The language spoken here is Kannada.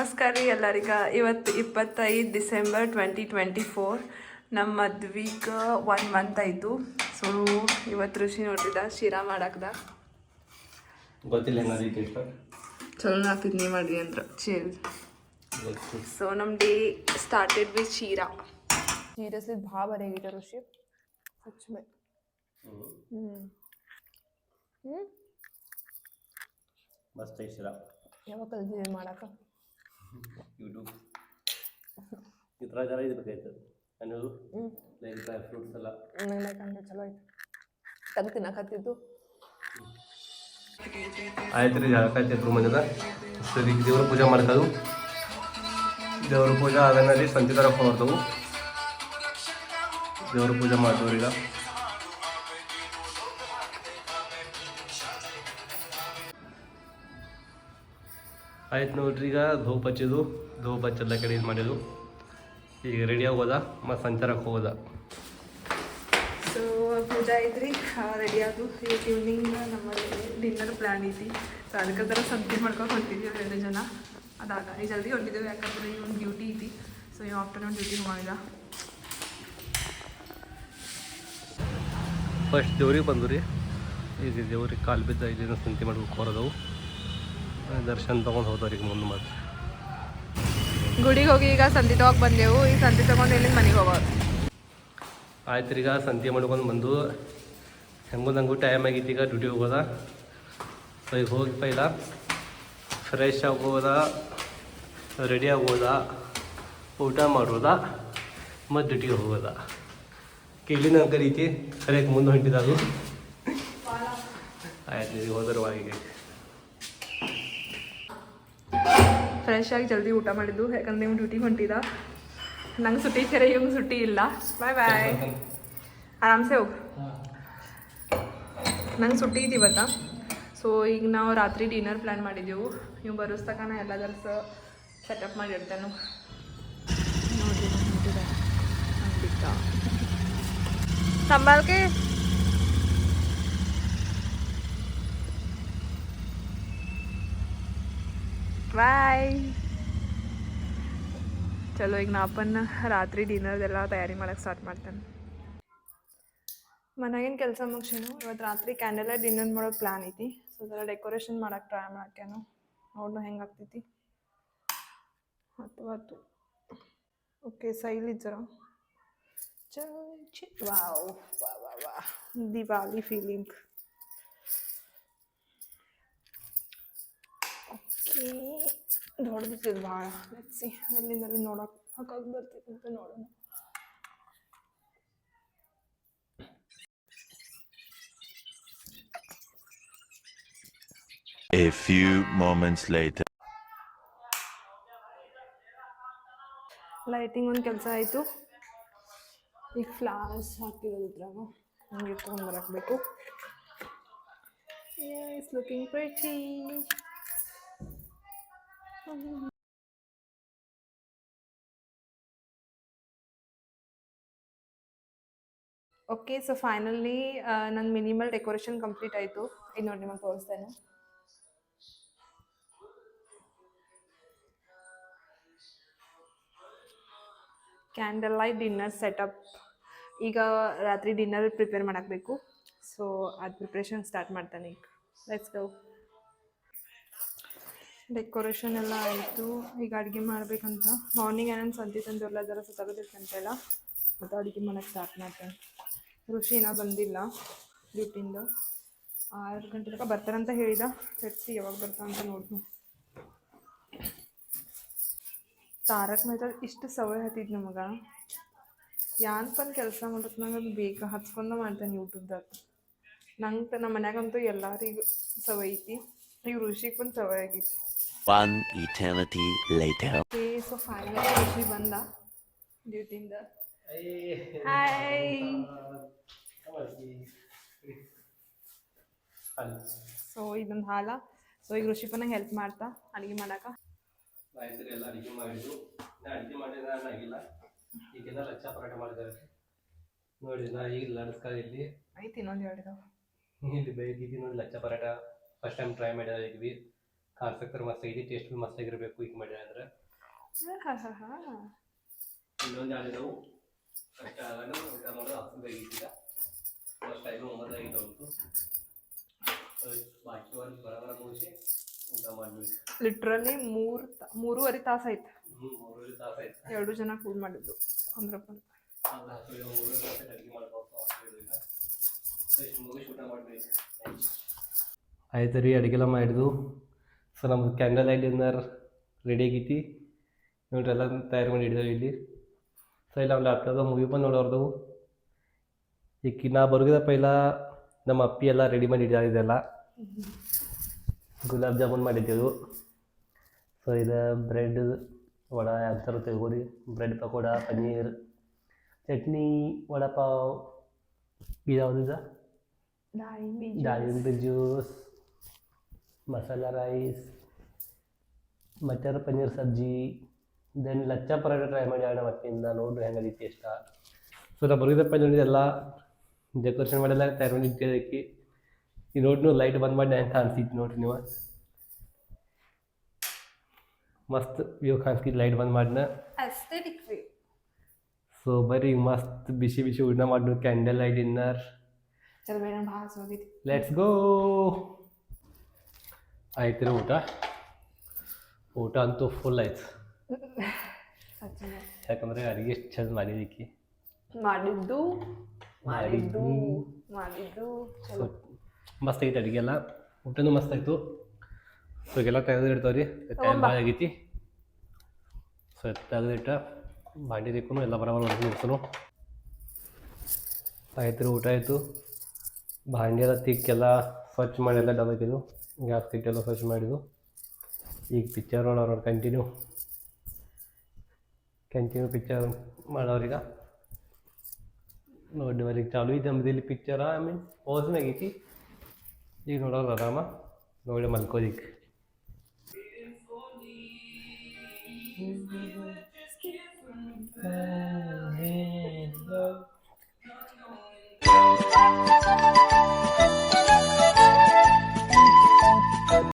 ನಮಸ್ಕಾರ ರೀ ಎಲ್ಲರಿಗ. ಇವತ್ತು 25 ಡಿಸೆಂಬರ್ 2024. ನಮ್ಮ ಮದ್ವಿಗೆ 1 ಮಂತ್ ಆಯಿತು. ಸೊ ಇವತ್ತು ಋಷಿ ನೋಡ್ತಿದ್ದ ಶಿರಾ ಮಾಡಾಕ್ದ. ಗೊತ್ತಿಲ್ಲ ಏನದಕ್ಕೆ ಚಲೋ ಆಗ್ತಿದ್ದು ನೀವು ಮಾಡಿರಿ ಅಂದ್ರೆ ಚಿಲ್. ಸೊ ನಮ್ಮ day started with Sira. Seriously ಭಾಳ ಬರೆಯಾಗಿದೆ ಋಷಿ. ಸಚ್ ಮೇ ಮಸ್ತ್ ಐತೆ ಶಿರಾ. ಯಾವಾಗ ಕಲ್ತಿದ್ದೀವಿ ಮಾಡಕ್ಕೆ? ಯೂಟ್ಯೂಬ್ ಈ ಥರ ಜರ ಇದ್ಬೇಕಾಯ್ತು ಅನ್ನೋದು ಲೈಕ್ ಡ್ರೈ ಫ್ರೂಟ್ಸ್ ಎಲ್ಲ ನಂಗೆ ಚಲೋ ಆಯ್ತು. ತೆಗ್ದು ತಿನ್ನಕತ್ತಿದ್ದು ಆಯ್ತು ರೀ. ಜಾಗಕಾಯ್ತು ಮಂದಿದ ಸರಿ ದೇವ್ರ ಪೂಜೆ ಮಾಡ್ಕೋದು. ದೇವ್ರ ಪೂಜೆ ಆದಮೇಲೆ ಸಂತಿ ಥರ ಹೊರದವು. ದೇವ್ರ ಪೂಜೆ ಮಾಡ್ತವ್ರಿ ಈಗ. ಆಯ್ತು ನೋಡ್ರಿ, ಈಗ ಧೂಪ ಹಚ್ಚಿದ್ದು. ಧೂಪ ಹಚ್ಚಲ್ಲ ಕಡೆ ಇದು ಮಾಡಿದ್ದು. ಈಗ ರೆಡಿ ಆಗೋದ ಮತ್ತು ಸಂಚಾರಕ್ಕೆ ಹೋಗೋದ. ಸೊ ಪೂಜೆ ಐತ್ರಿ, ರೆಡಿ ಆದು. ಇವತ್ತು ಈವ್ನಿಂಗ್ ನಮ್ಮಲ್ಲಿ ಡಿನ್ನರ್ ಪ್ಲ್ಯಾನ್ ಐತಿ. ಸೊ ಅದಕ್ಕೆ ಥರ ಸಂತಿ ಮಾಡ್ಕೊಂಡು ಹೊಂಟಿದ್ದೀವಿ 2 ಜನ. ಅದಾಗ ಈಗ ಜಲ್ದಿ ಹೊಂಟಿದ್ದೇವೆ, ಯಾಕಂದ್ರೆ ಇವ್ನು ಡ್ಯೂಟಿ ಐತಿ. ಸೊ ಇವ್ ಆಫ್ಟರ್ನೂನ್ ಡ್ಯೂಟಿಗೆ ಮಾಡಿದ. ಫಸ್ಟ್ ದೇವ್ರಿಗೆ ಬಂದು ರೀ. ಈಗ ದೇವ್ರಿಗೆ ಕಾಲು ಬಿದ್ದ ಇಲ್ಲಿಂದ ಸಂತಿ ಮಾಡ್ಬೇಕು ಹೊರದವು. ದರ್ಶನ ತೊಗೊಂಡು ಹೋದವ್ರು ಈಗ ಮುಂದೆ ಮಾತ್ರ. ಗುಡಿಗೆ ಹೋಗಿ ಈಗ ಸಂತಿ ತೊಗೊಳಕ್ಕೆ ಬಂದೆವು. ಈಗ ಸಂತಿ ತೊಗೊಂಡು ಎಲ್ಲಿಂದ ಮನೆಗೆ ಹೋಗೋದು. ಆಯ್ತು ಈಗ ಸಂತಿ ಮಾಡ್ಕೊಂಡು ಬಂದು ಹೆಂಗೂ ನಂಗೂ ಟೈಮ್ ಆಗೈತಿ ಈಗ ಡ್ಯೂಟಿಗೆ ಹೋಗೋದ. ಸೊ ಈಗ ಹೋಗಿ ಪೈಲ ಫ್ರೆಶ್ ಆಗೋದ, ರೆಡಿ ಆಗೋದ, ಊಟ ಮಾಡೋದ, ಮತ್ತು ಡ್ಯೂಟಿಗೆ ಹೋಗೋದ. ಕೇಳಿ ನಂಗೆ ಕರೀತಿ ಸರಿಯಾಗಿ ಮುಂದೆ ಹೊಂಟಿದ ಅದು. ಆಯ್ತು ಈಗ ಹೋದ್ರೆ ಒಳಗೆ ಫ್ರೆಶ್ ಆಗಿ ಜಲ್ದಿ ಊಟ ಮಾಡಿದ್ದು, ಯಾಕಂದ್ರೆ ನೀವು ಡ್ಯೂಟಿಗೆ ಹೊಂಟಿದ. ನಂಗೆ ಸುಟ್ಟಿ ಖರೆ, ಇವಂಗೆ ಸುಟ್ಟಿ ಇಲ್ಲ. ಬಾಯ್ ಬಾಯ್, ಆರಾಮ್ಸೆ ಹೋಗಿ. ನಂಗೆ ಸುಟ್ಟಿ ಐತಿ ಇವತ್ತು. ಸೊ ಈಗ ನಾವು ರಾತ್ರಿ ಡಿನ್ನರ್ ಪ್ಲ್ಯಾನ್ ಮಾಡಿದ್ದೆವು. ಇವು ಬರೋಸ್ತಕನ ಎಲ್ಲ ಜರ್ಸ ಸೆಟಪ್ ಮಾಡಿರ್ತೇನೆ ನೋಡಿ. ಸಂಭಾಲ್ಕೆ ಬಾಯ್. ಚಲೋ ಈಗ ನಾಪನ್ನ ರಾತ್ರಿ ಡಿನ್ನರ್ದೆಲ್ಲ ತಯಾರಿ ಮಾಡೋಕ್ಕೆ ಸ್ಟಾರ್ಟ್ ಮಾಡ್ತಾನೆ. ಮನೆಗೇನು ಕೆಲಸ ಮುಗಿಸೇನು. ಇವತ್ತು ರಾತ್ರಿ ಕ್ಯಾಂಡಲ್ ಲೈಟ್ ಡಿನ್ನರ್ ಮಾಡೋ ಪ್ಲ್ಯಾನ್ ಐತಿ. ಸೊ ಅದೆಲ್ಲ ಡೆಕೋರೇಷನ್ ಮಾಡೋಕ್ಕೆ ಟ್ರೈ ಮಾಡ್ಕೇನು, ನೋಡೋಣ ಹೆಂಗೆ ಆಗ್ತೈತಿ. ಹತ್ತು ಓಕೆ ಸೈಲಿ ಜರ ವಾವ್ ವಾ ವಾ ವಾ ದಿವಾಲಿ ಫೀಲಿಂಗ್. ಓಕೆ ದೊಡ್ಡದಿತ್ತು ಭಾಳ. ಲೆಟ್ಸಿ ಎಲ್ಲಿಂದಲ್ಲಿ ನೋಡೋಕೆ ಹಾಕಕ್ಕೆ ಬರ್ತೈತೆ ಅಂತ ನೋಡೋಣ. A few moments later. Lighting ಒಂದು ಕೆಲಸ ಆಯಿತು. ಈಗ ಫ್ಲವರ್ಸ್ ಹಾಕಿರೋದು ಇದ್ರಾಗ ಹಂಗೆ ಇಟ್ಕೊಂಡು ಬರಬೇಕು. It's looking pretty. Okay so finally ನನ್ನ ಮಿನಿಮಲ್ ಡೆಕೋರೇಷನ್ ಕಂಪ್ಲೀಟ್ ಆಯಿತು. ಈಗ ನೋಡಿ ನಿಮಗೆ ತೋರಿಸ್ತೇನೆ. Candle light dinner setup. ಈಗ ರಾತ್ರಿ ಡಿನ್ನರ್ ಪ್ರಿಪೇರ್ ಮಾಡಾಕಬೇಕು. ಸೊ ಅದು ಪ್ರಿಪ್ರೇಷನ್ ಸ್ಟಾರ್ಟ್ ಮಾಡ್ತಾನೆ ಈಗ. Let's go. ಡೆಕೋರೇಷನ್ ಎಲ್ಲ ಆಯಿತು. ಈಗ ಅಡುಗೆ ಮಾಡಬೇಕಂತ. ಮಾರ್ನಿಂಗ್ ಏನೇನು ಸಂತಿ ತಂದು ಎಲ್ಲ ಜರ ಸುತ್ತಾಗೋದಿತ್ತಂತೆಲ್ಲ, ಮತ್ತು ಅಡುಗೆ ಮಾಡೋಕ್ಕೆ ಸ್ಟಾರ್ಟ್ ಮಾಡ್ತೇನೆ. ಋಷಿ ಇನ್ನೂ ಬಂದಿಲ್ಲ ಡ್ಯೂಟಿಯಿಂದ. 6 ಗಂಟೆ ತನಕ ಬರ್ತಾರಂತ ಹೇಳಿದ. ಲೆಟ್ಸಿ ಯಾವಾಗ ಬರ್ತಾ ಅಂತ ನೋಡ್ತೀನಿ. ತಾರಕ್ ಮೆಹತಾ ಇಷ್ಟು ಸವಯ ಹತ್ತಿದ್ದು ನಮಗೆ. ಯಾನ್ಪನ್ ಕೆಲಸ ಮಾಡೋದು ನಂಗೆ ಬೇಗ ಹಚ್ಕೊಂಡ ಮಾಡ್ತೇನೆ ಯೂಟ್ಯೂಬ್ದಾಗ. ನಂಗೆ ನಮ್ಮ ಮನ್ಯಾಗಂತೂ ಎಲ್ಲರಿಗೂ ಸವಯ ಐತಿ. ಈಗ ಋಷಿಗೆ ಬಂದು ಸವಯ ಆಗೈತಿ. One eternity later. Okay so finally Rishi ಬಂದ ಡ್ಯೂಟಿಯಿಂದ. ಹಾಯ್. ಸೊ ಇದೊಂದು ಹಾಲ. ಸೊ ಈಗ ಋಷಿಪ ನಂಗೆ ಹೆಲ್ಪ್ ಮಾಡ್ತಾ ಅಡುಗೆ ಮಾಡಕ್ಕೆ. ಆಯ್ತು ಎಲ್ಲ ಅಡುಗೆ ಮಾಡಿದ್ದು. ಅಡುಗೆ ಮಾಡಿದ ಆಗಿಲ್ಲ. ಈಗೆಲ್ಲ ಲಚ್ಚ ಪರಾಟ ಮಾಡಿದ್ದಾರೆ ನೋಡಿ. ನಾ ಈಗ ಲಡ್ಸ್ಕಾಯಿ ಇಲ್ಲಿ ಐತಿ ಇನ್ನೊಂದು ಹೇಳಿದ ಇಲ್ಲಿ ಬೈಕಿದ್ವಿ ನೋಡಿ. Lachha paratha first time try ಮಾಡಿದ್ವಿ. ಖಾರ ಮಸ್ತ್ ಐತಿ, ಟೇಸ್ಟ್ ಭೀ ಮಸ್ತ್ ಆಗಿರಬೇಕು ಈಗ ಮಾಡಿದೆ ಅಂದ್ರೆ. ಇನ್ನೊಂದು ಯಾರು ನಾವು ಕಷ್ಟ ಆಗಲ್ಲ, ಊಟ ಮಾಡೋದು ಹಸುದಾಗಿದ್ದಿಲ್ಲ, ಫಸ್ಟ್ ಟೈಮು ಒಂಬತ್ತಾಗಿತ್ತು ಬಾಕಿ ಒಂದು ಬರೋಬರ ಮುಗಿಸಿ ಊಟ ಮಾಡಬೇಕು. ಲಿಟ್ರಲಿ 3.5 ತಾಸು ಆಯ್ತು. 3 ತಾಸು ಆಯ್ತು 2 ಜನ ಫುಲ್ ಮಾಡಿದ್ದು ಅಂದ್ರಪ್ಪ. ಆಯ್ತು ರೀ, ಅಡುಗೆಲ್ಲ ಮಾಡಿದ್ವು. ಸೊ ನಮ್ದು ಕ್ಯಾಂಡಲ್ ಲೈಟ್ ಡಿನ್ನರ್ ರೆಡಿ ಆಗೈತಿ ನೋಡ್ರಿ, ಎಲ್ಲ ತಯಾರು ಮಾಡಿ ಹಿಡಿದೇವೆ ಇಲ್ಲಿ. ಸೊ ಇಲ್ಲಿ ನಾವು ಲ್ಯಾಪ್ಟಾಪ್ದಾಗ ಮೂವಿ ಬಂದು ನೋಡೋರ್ದವು. ಈಗ ನಾ ಬರೋದ ಪೈಲ ನಮ್ಮ ಅಪ್ಪಿ ಎಲ್ಲ ರೆಡಿ ಮಾಡಿ ಹಿಡಿದಿದ್ದೆಲ್ಲ. ಗುಲಾಬ್ ಜಾಮೂನ್ ಮಾಡಿದ್ದೆವು. ಸೊ ಇದು ಬ್ರೆಡ್ ವಡ ಯಾವ್ದಾರು ತೆಗೋರಿ, ಬ್ರೆಡ್ ಪಕೋಡ, ಪನ್ನೀರ್ ಚಟ್ನಿ, ವಡಪಾವ್, ಇದ್ಯಾವುದಿದೆ ದಾಳಿಂಬೆ ಜ್ಯೂಸ್, ಮಸಾಲ ರೈಸ್, ಮಟರ್ ಪನ್ನೀರ್ ಸಬ್ಜಿ, ದೆನ್ ಲಚ್ಚಾ ಪರೋಟ ಟ್ರೈ ಮಾಡಿ ಆಡ ಮತ್ತಿಂದ ನೋಡ್ರಿ ಹೆಂಗೈತಿ ಟೇಸ್ಟ. ಸೊ ನಾ ಬರೋದಪ್ಪ ನೋಡಿ ಎಲ್ಲ ಡೆಕೋರೇಷನ್ ಮಾಡೆಲ್ಲ ತಯಾರು ಮಾಡಿ ಇಟ್ಟಿದ್ದಕ್ಕೆ. ಈ ನೋಡಿ ನೀವು ಲೈಟ್ ಬಂದ್ ಮಾಡಿ ಹೆಂಗೆ ಕಾಣಿಸ್ತಿತ್ತು ನೋಡ್ರಿ ನೀವು, ಮಸ್ತ್ ವ್ಯೂ ಕಾಣಿಸ್ತಿತ್ತು ಲೈಟ್ ಬಂದ್ ಮಾಡಿನ. Aesthetic view. ಸೊ ಬರ್ರಿ ಮಸ್ತ್ ಬಿಸಿ ಬಿಸಿ ಊಟ ಮಾಡಿ ಕ್ಯಾಂಡಲ್ ಲೈಟ್ ಡಿನ್ನರ್. ಚಲ ಬೇಡ ಭಾಳ ಹೋಗಿತ್ತು. Let's go. ಆಯ್ತು ರೀ ಊಟ ಅಂತೂ ಫುಲ್ ಆಯ್ತು. ಯಾಕಂದರೆ ಅಡುಗೆ ಎಷ್ಟು ಚಂದ ಮಾಡಿದ್ದಕ್ಕೆ ಮಾಡಿದ್ದು ಮಸ್ತ್ ಆಗೈತೆ ಅಡುಗೆ ಎಲ್ಲ, ಊಟನೂ ಮಸ್ತ್ ಆಯಿತು. ಸೊ ಈಗೆಲ್ಲ ತೆಗೆದಿಡ್ತಾವೆ ರೀ, ಟೈಮ್ ಭಾಳ ಆಗೈತಿ. ಸೊ ತೆಗೆದಿಟ್ಟ ಬಾಂಡಿ ತೆಕ್ಕೂ ಎಲ್ಲ ಬರೋಬರ ಮುಗಿಸೋನು. ಆಯ್ತು ರೀ, ಊಟ ಆಯಿತು. ಬಾಂಡಿ ಎಲ್ಲ ತಿಕ್ಕೆಲ್ಲ ಸ್ವಚ್ಛ ಮಾಡಿ ಎಲ್ಲ ಡಬಾಕಿದ್ದು, ಗ್ಯಾಸ್ ತಿಟ್ಟೆಲ್ಲ ಸ್ವಚ್ಛ ಮಾಡಿದ್ದು. ಈಗ ಪಿಕ್ಚರ್ ನೋಡೋರು ಕಂಟಿನ್ಯೂ ಪಿಕ್ಚರ್ ಮಾಡೋರೀಗ ನೋಡಿ. ಈಗ ಚಾಲು ಐತೆ ನಮ್ದು ಪಿಕ್ಚರ, ಪೋಸ್ನಾಗ ಐತಿ. ಈಗ ನೋಡೋರು ಆರಾಮ ನೋಡಿ ಮಲ್ಕೋದಿಕ್ಕೆ.